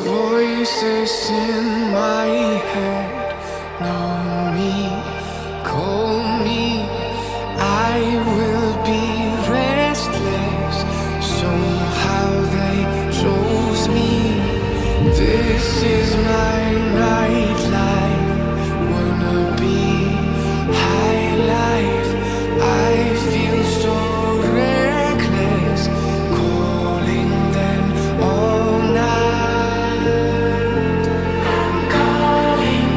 Voices in my head know me, call me. I will be restless. Somehow they chose me. This is my nightlife. Wanna be high life. I feel so reckless, calling them all night. I'm calling.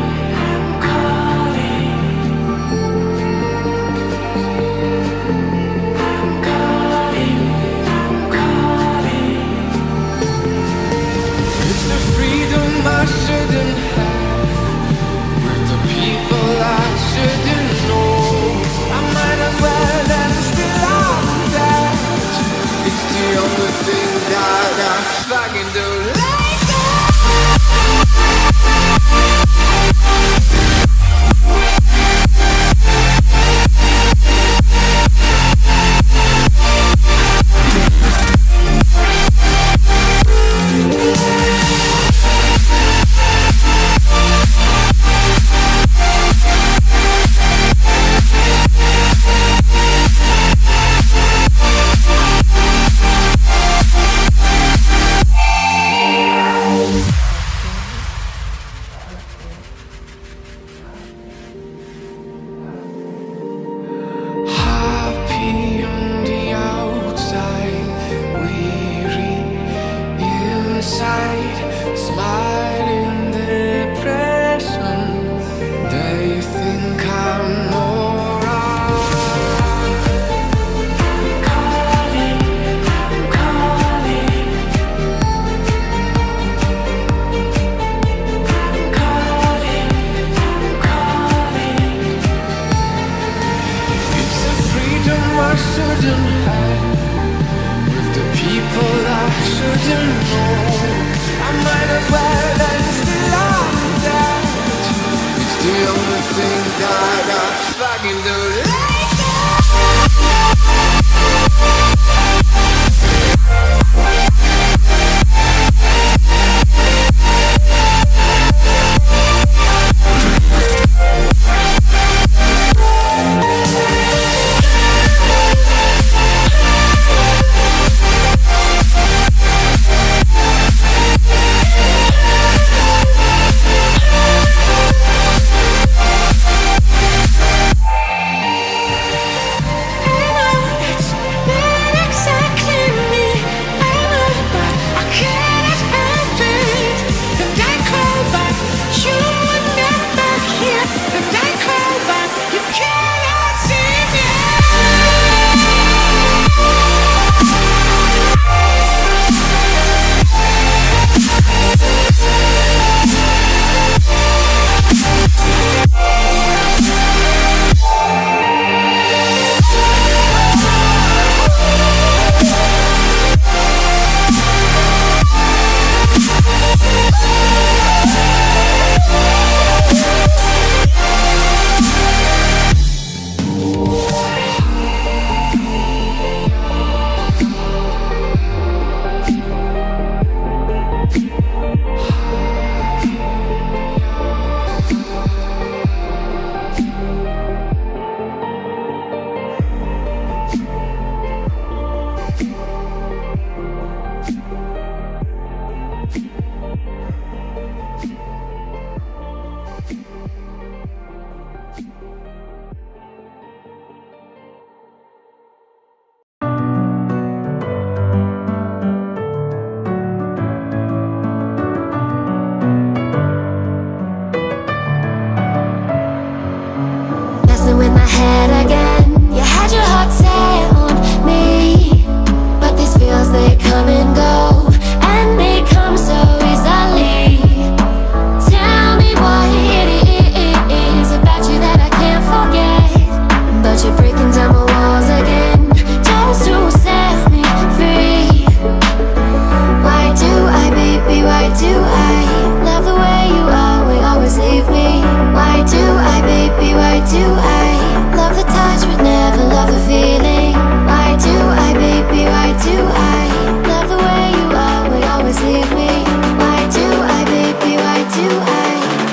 do I love the touch but never love the feeling? Why do I, baby, why do I love the way you always, always leave me? Why do I, baby, why do I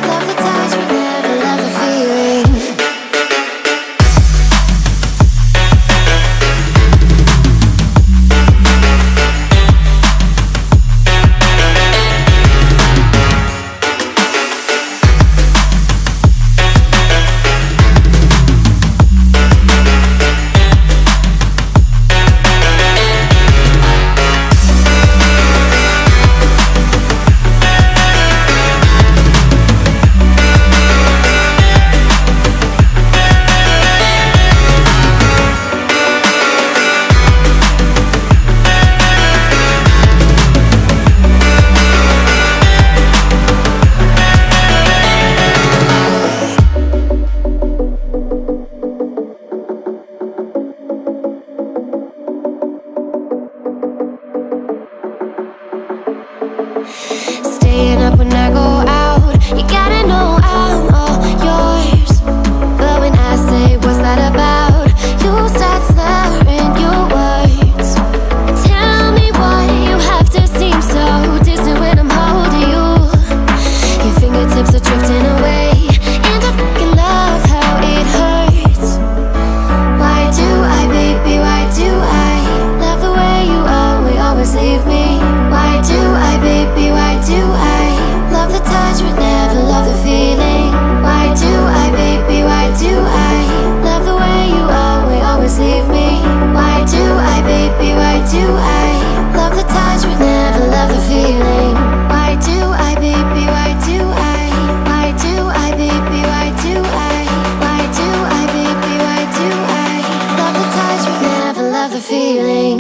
love the touch but never love the feeling? Staying up when I go out, you gotta know I'm all yours. But when I say what's that about, you start slurring your words. Tell me why you have to seem so distant when I'm holding you. Your fingertips are drifting away, and I fucking love how it hurts. Why do I, baby, why do I love the way you always, always leave me? Why do I, baby, why do I love the touch but never love the feeling? Why do I, baby, why do I love the way you always, always leave me? Why do I, baby, why do I love the touch but never love the feeling? Why do I, baby, why do I? Why do I, baby, why do I? Why do I, baby, why do I love the touch but never love the feeling?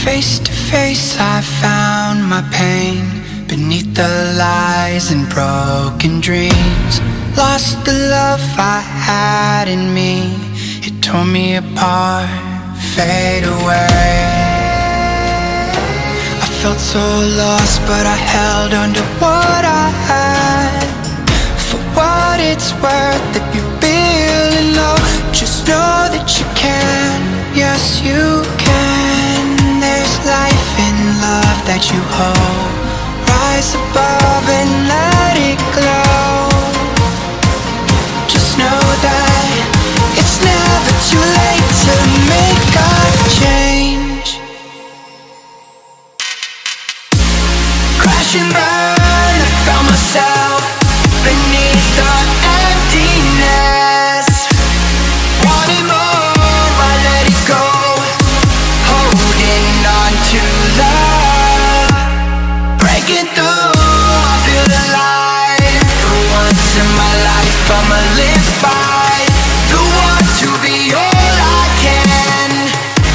Face to face I found my pain beneath the lies and broken dreams. Lost the love I had in me, it tore me apart, fade away. I felt so lost but I held on to what I had. For what it's worth, if you're feeling low, just know that you can, yes you can. There's life in love that you hold. Rise above and let it glow. Just know that it's never too late to make a change. Crash and burn, I found myself beneath the emptiness. Wanting more, I let it go. Holding on to love, breaking through, I feel alive. For once in my life I'ma live by the want to be all I can.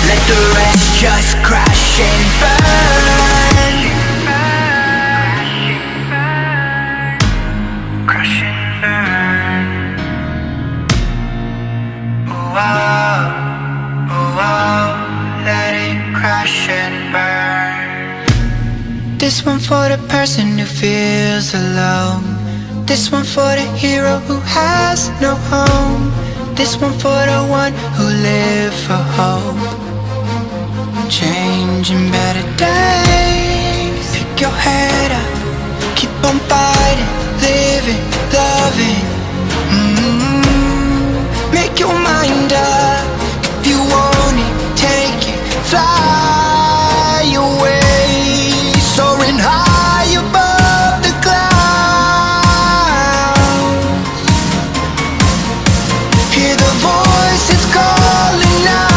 Let the rest just crash and burn. Crash and burn. Oh, oh, oh, oh. Let it crash and burn. This one for the person who feels alone. This one for the hero who has no home. This one for the one who live for hope. Changing better days. Pick your head up, keep on fighting, living, loving. Make your your mind up. If you want it, take it, fly away, soaring high above the clouds. Hear the voices calling now.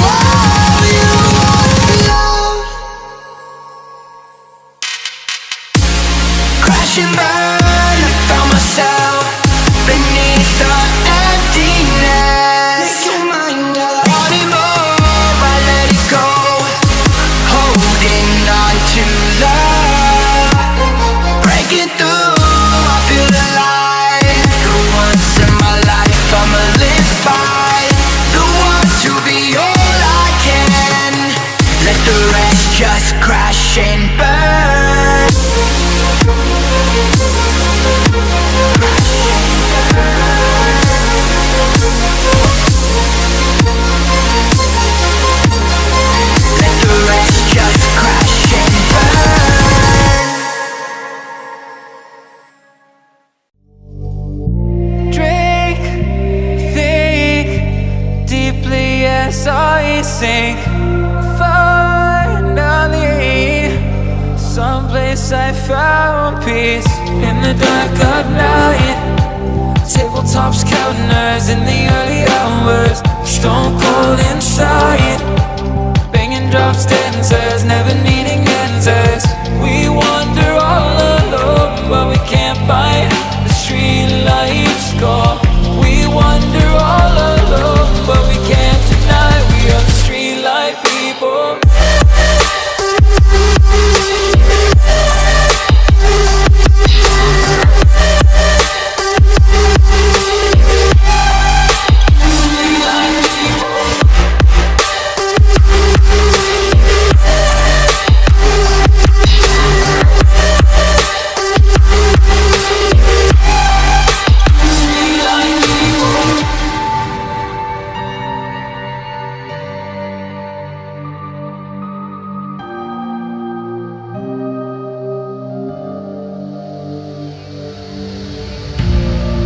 Oh, you want love. Crash and burn, I found myself beneath the emptiness. Make your mind up. Wanting more, I let it go. Holding on to love. Breaking through, I feel alive. For once in my life, I'ma live by the want to be all I can. Let the rest just crash and burn. Let the rest just crash and burn. Drink, think deeply as I sink. Finally, someplace I found peace in the dark of night. Tabletops counting hours in the early hours. Stone cold inside. Banging drops, dancers, never needing answers. We wander all alone, but we can't find the street lights score. We wander all alone, but we can't deny we are the street light people.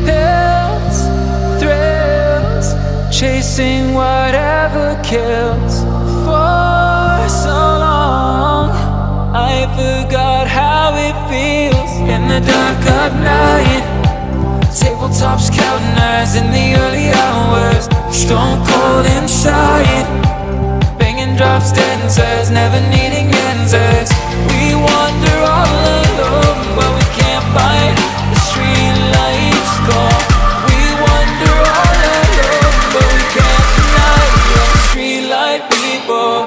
Pills, thrills, chasing whatever kills. For so long, I forgot how it feels in the dark of night. Tabletops counting hours in the early hours. Stone cold inside. Banging drops, dancers, never needing answers. We wander all alone, but we can't find the street lights score. We wander all alone, but we can't deny we are the street light people.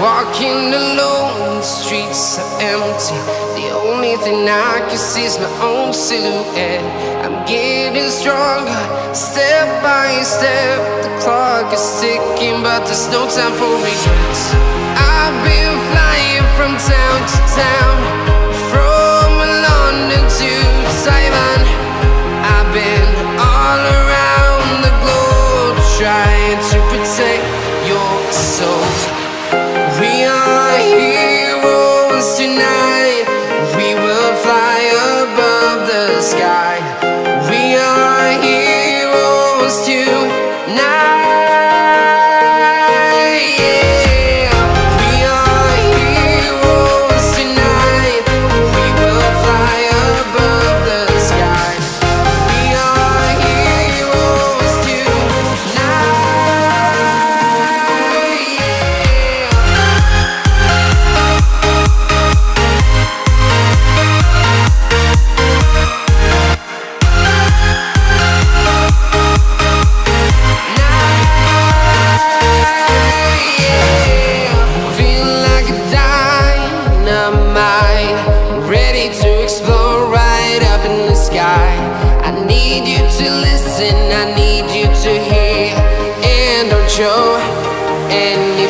Walking alone, the streets are empty. The only thing I can see is my own silhouette. I'm getting stronger, step by step. The clock is ticking, but there's no time for regrets. I've been flying from town to town, from London to Taiwan. I've been all around the globe, trying to protect your soul. We are heroes tonight. We will fly above the sky. We are heroes tonight. Yeah. We are heroes tonight. We will fly above the sky. We are heroes tonight. Feel like a dynamite, ready to explode right up in the sky. I need you to listen, I need you to hear, and don't show any